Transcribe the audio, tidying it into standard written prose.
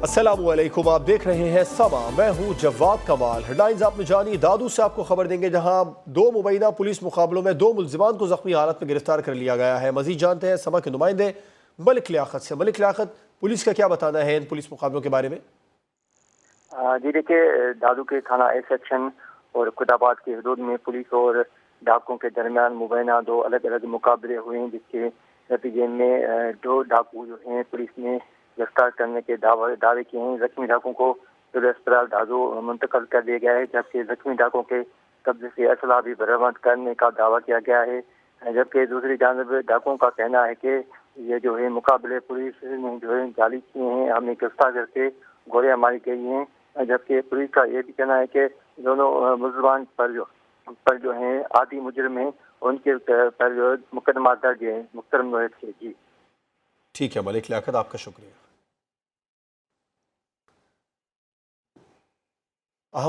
अस्सलामुअलैकुम, आप देख रहे हैं समा। मैं हूं जवाद कमाल। हेडलाइंस आपने जानी। दादू से आपको खबर देंगे, जहां 2 मुबैना पुलिस मुकाबलों में 2 मुल्जिमान को जख्मी हालत में गिरफ्तार कर लिया गया है। मजीद जानते हैं समा के नुमाइंदे मलिक लियाकत से। मलिक लियाकत, पुलिस का क्या बताना है इन पुलिस मुकाबलों के बारे में? जी देखिए, दादू के थाना ए सेक्शन और खुदाबाद की हदूद में पुलिस और डाकुओं के दरमियान मुबैना 2 अलग अलग मुकाबले हुए हैं, जिसके नतीजे में 2 डाकू जो हैं पुलिस ने गिरफ्तार करने के दावे किए हैं। जख्मी डाकुओं को सिविल अस्पताल दादू मुंतकिल कर दिया गया है, जबकि जख्मी डाकुओं के कब्जे से असला भी बरामद करने का दावा किया गया है। जबकि दूसरी जानब डाकुओं का कहना है कि ये जो है मुकाबले पुलिस ने जो है जाली किए हैं, हमें गिरफ्तार करके गोलियां मारी गई हैं। जबकि पुलिस का ये भी कहना है कि दोनों मुलजमान पर जो है आदि मुजरिम हैं, उनके पर जो मुकदमा दर्ज है मुख्तरम। जी ठीक है मलिक लियाकत, आपका शुक्रिया।